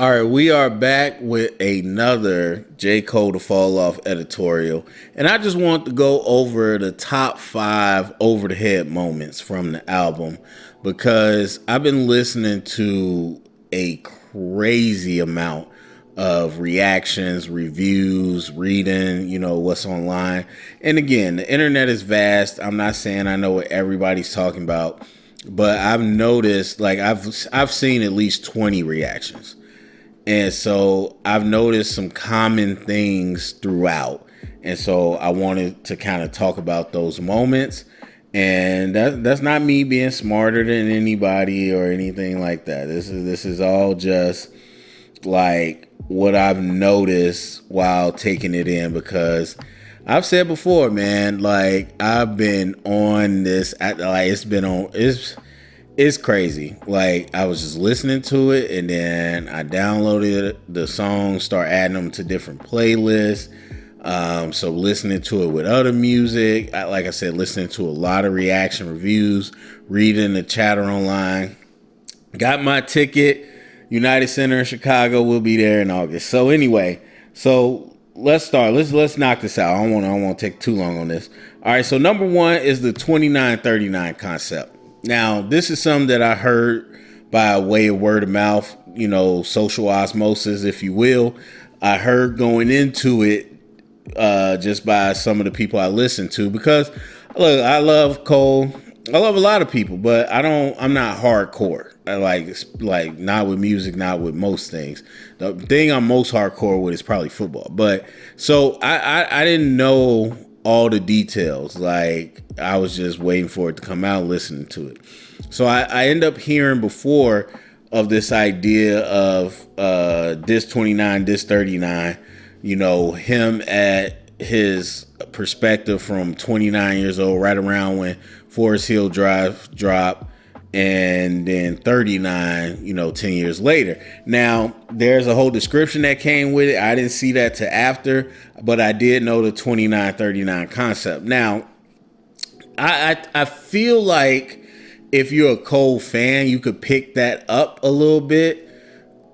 All right, we are back with another J. Cole to Fall Off editorial. And I just want to go over the top 5 over the head moments from the album because I've been listening to a crazy amount of reactions, reviews, reading, what's online. And again, the internet is vast. I'm not saying I know what everybody's talking about, but I've noticed, like, I've seen at least 20 reactions. And so I've noticed some common things throughout. And so I wanted to kind of talk about those moments. And that's not me being smarter than anybody or anything like that. This is all just like what I've noticed while taking it in, because I've said before, man, like I've been on this, like it's crazy. Like I was just listening to it, and then I downloaded the songs, start adding them to different playlists. So listening to it with other music, like I said, listening to a lot of reaction reviews, reading the chatter online. Got my ticket. United Center in Chicago will be there in August. So anyway, let's start. Let's knock this out. I don't want to take too long on this. All right. So number 1 is the 2939 concept. Now, this is something that I heard by way of word of mouth, social osmosis, if you will. I heard going into it just by some of the people I listened to, because look, I love Cole. I love a lot of people, but I'm not hardcore. I like not with music, not with most things. The thing I'm most hardcore with is probably football. But so I didn't know all the details. Like I was just waiting for it to come out, listening to it. So I end up hearing before of this idea of this 29, this 39, him at his perspective from 29 years old, right around when Forest Hill Drive dropped, and then 39, 10 years later. Now, there's a whole description that came with it. I didn't see that to after, but I did know the 2939 concept. Now, I feel like if you're a Cole fan, you could pick that up a little bit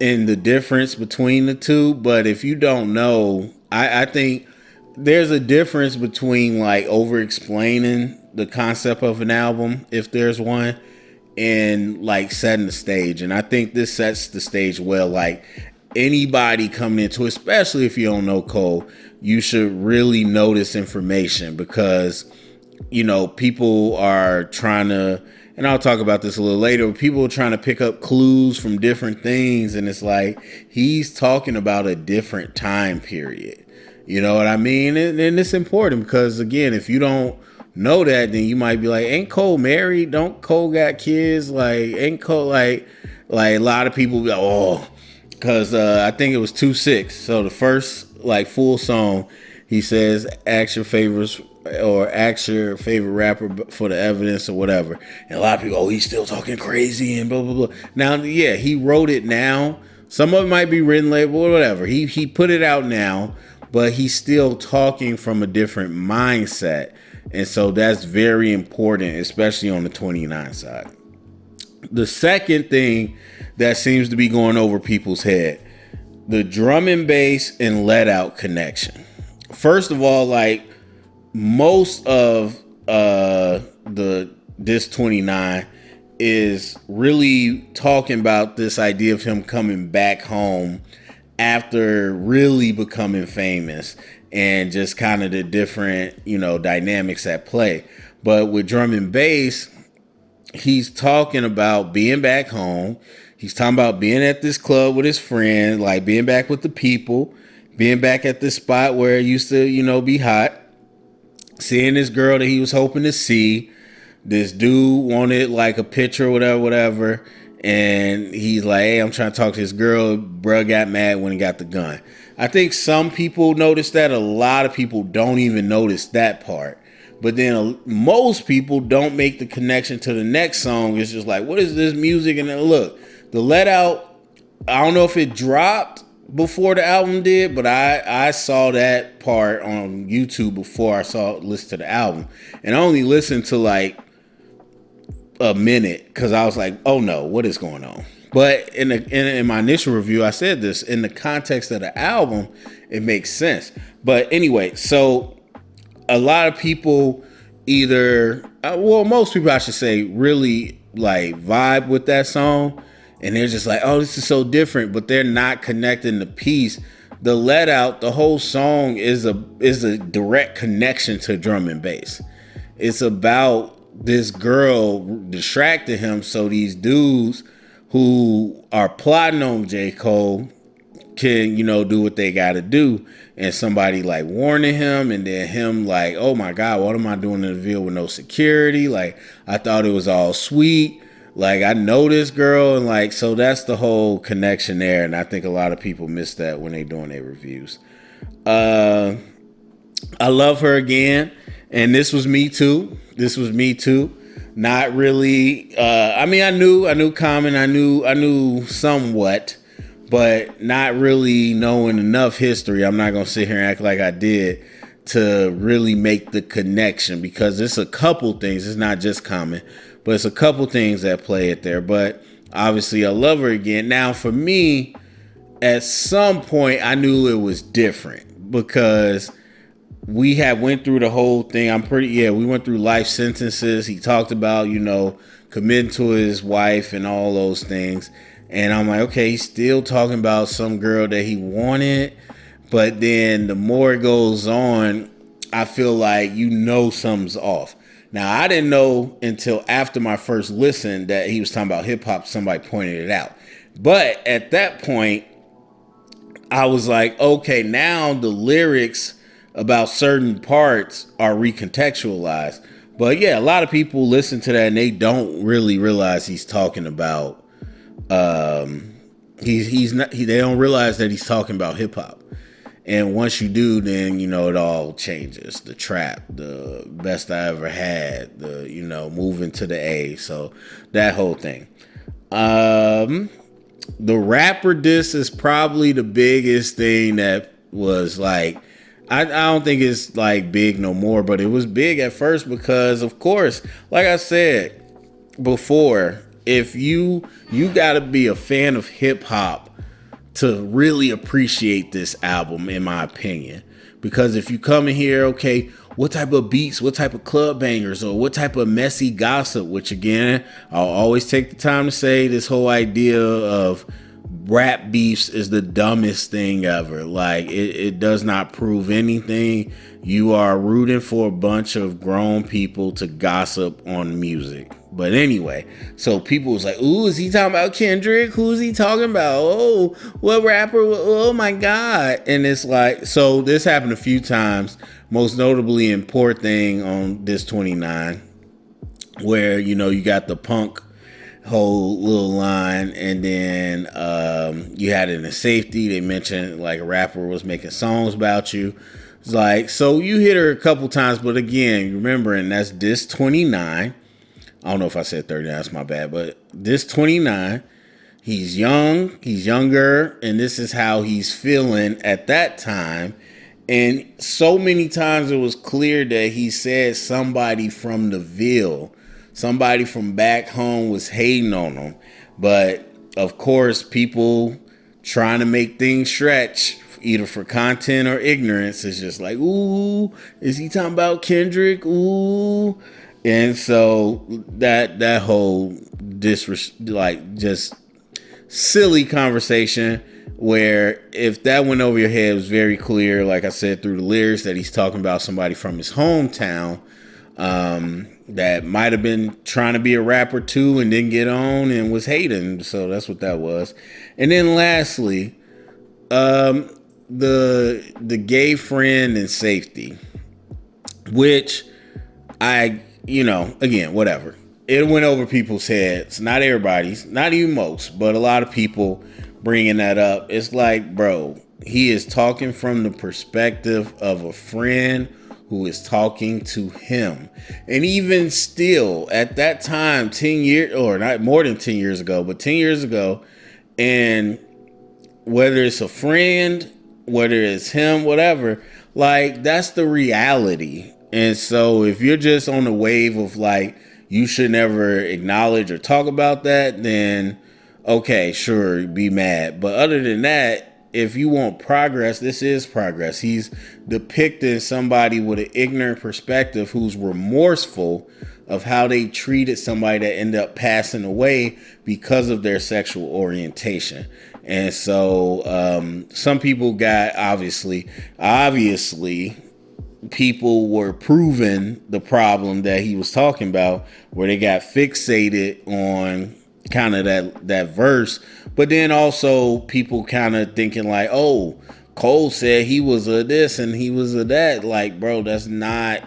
in the difference between the two. But if you don't know, I think there's a difference between like over explaining the concept of an album, if there's one, and like setting the stage. And I think this sets the stage well. Like anybody coming into it, especially if you don't know Cole, you should really know this information, because people are trying to, and I'll talk about this a little later, but people are trying to pick up clues from different things, and it's like he's talking about a different time period. You know what I mean? And it's important because, again, if you don't know that, then you might be like, ain't Cole married? Don't Cole got kids? Like, ain't Cole like a lot of people be like, oh, because I think it was 2-6. So the first like full song, he says, ask your favorites or ask your favorite rapper for the evidence or whatever. And a lot of people, oh, he's still talking crazy and blah, blah, blah. Now, yeah, he wrote it now. Some of it might be written later, but whatever. He put it out now, but he's still talking from a different mindset. And so that's very important, especially on the 29 side. The second thing that seems to be going over people's head, the drum and bass and let out connection. First of all, like most of this 29 is really talking about this idea of him coming back home after really becoming famous, and just kind of the different, dynamics at play. But with drum and bass, he's talking about being back home. He's talking about being at this club with his friend, like being back with the people, being back at this spot where it used to, be hot, seeing this girl that he was hoping to see. This dude wanted like a picture, whatever. And he's like, hey, I'm trying to talk to this girl. Bruh got mad when he got the gun. I think some people notice that. A lot of people don't even notice that part. But then most people don't make the connection to the next song. It's just like, what is this music? And then look, the let out, I don't know if it dropped before the album did, but I saw that part on YouTube before I listened to the album. And I only listened to like a minute because I was like, oh no, what is going on? But in my initial review, I said this in the context of the album, it makes sense. But anyway, so a lot of people either, well, most people I should say, really like vibe with that song, and they're just like, oh, this is so different, but they're not connecting the piece. The Let Out, the whole song is a direct connection to drum and bass. It's about this girl distracting him, so these dudes who are plotting on J. Cole can, do what they got to do. And somebody like warning him, and then him like, oh my God, what am I doing in the field with no security? Like, I thought it was all sweet. Like, I know this girl. And like, so that's the whole connection there. And I think a lot of people miss that when they doing their reviews. I Love Her Again. And this was me too. Not really. I knew Common. I knew somewhat, but not really knowing enough history. I'm not gonna sit here and act like I did to really make the connection, because it's a couple things. It's not just Common, but it's a couple things that play it there. But obviously, I Love Her Again. Now, for me, at some point, I knew it was different because we had went through the whole thing. We went through life sentences. He talked about, committing to his wife and all those things. And I'm like, okay, he's still talking about some girl that he wanted. But then the more it goes on, I feel like, something's off. Now, I didn't know until after my first listen that he was talking about hip hop. Somebody pointed it out. But at that point, I was like, okay, now the lyrics about certain parts are recontextualized. But yeah, a lot of people listen to that and they don't really realize he's talking about they don't realize that he's talking about hip hop. And once you do, then it all changes. The trap, the best I ever had, the moving to the A. So that whole thing. The rapper diss is probably the biggest thing that was like, I don't think it's like big no more, but it was big at first because, of course, like I said before, if you got to be a fan of hip hop to really appreciate this album, in my opinion. Because if you come in here, okay, what type of beats, what type of club bangers, or what type of messy gossip, which again, I'll always take the time to say this whole idea of rap beefs is the dumbest thing ever. Like, it does not prove anything. You are rooting for a bunch of grown people to gossip on music. But anyway, so people was like, ooh, is he talking about Kendrick? Who's he talking about? Oh, what rapper? Oh my God. And it's like, so this happened a few times, most notably in Poor Thing on This 29, where, you got the punk whole little line, and then you had it in Safety. They mentioned like a rapper was making songs about you. It's like, so you hit her a couple times, but again, remembering that's This 29. I don't know if I said 30, that's my bad, but This 29, he's young, he's younger, and this is how he's feeling at that time. And so many times it was clear that he said somebody from the Ville, somebody from back home was hating on him. But of course, people trying to make things stretch, either for content or ignorance, is just like, ooh, is he talking about Kendrick? Ooh. And so that whole just silly conversation, where if that went over your head, it was very clear, like I said, through the lyrics, that he's talking about somebody from his hometown that might have been trying to be a rapper too and didn't get on and was hating. So that's what that was. And then lastly, the gay friend and Safety, which again, whatever. It went over people's heads. Not everybody's, not even most, but a lot of people bringing that up. It's like, bro, he is talking from the perspective of a friend who is talking to him. And even still, at that time, 10 years, or not more than 10 years ago, but 10 years ago, and whether it's a friend, whether it's him, whatever, like, that's the reality. And so if you're just on the wave of like, you should never acknowledge or talk about that, then okay, sure, be mad. But other than that, if you want progress, this is progress. He's depicting somebody with an ignorant perspective who's remorseful of how they treated somebody that ended up passing away because of their sexual orientation. And so some people got obviously people were proving the problem that he was talking about, where they got fixated on kind of that verse, but then also people kind of thinking like, oh, Cole said he was a this and he was a that. Like, bro, that's not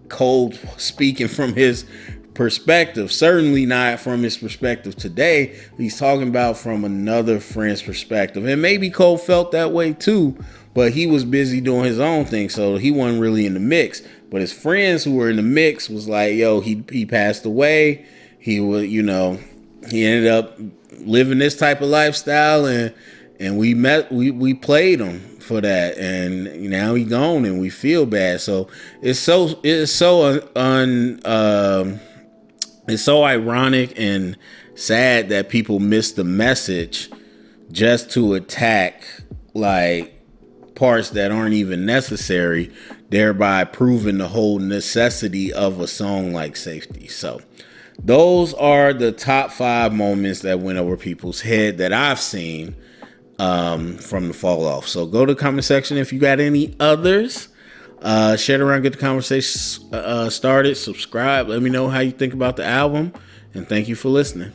Cole speaking from his perspective. Certainly not from his perspective today. He's talking about from another friend's perspective. And maybe Cole felt that way too, but he was busy doing his own thing, so he wasn't really in the mix. But his friends who were in the mix was like, yo, he passed away. He was, he ended up living this type of lifestyle, and we played him for that, and now he gone and we feel bad. So it's so it's so ironic and sad that people miss the message just to attack like parts that aren't even necessary, thereby proving the whole necessity of a song like Safety. So those are the top 5 moments that went over people's head that I've seen from the fall off. So go to the comment section if you got any others. Share it around, get the conversation started. Subscribe. Let me know how you think about the album. And thank you for listening.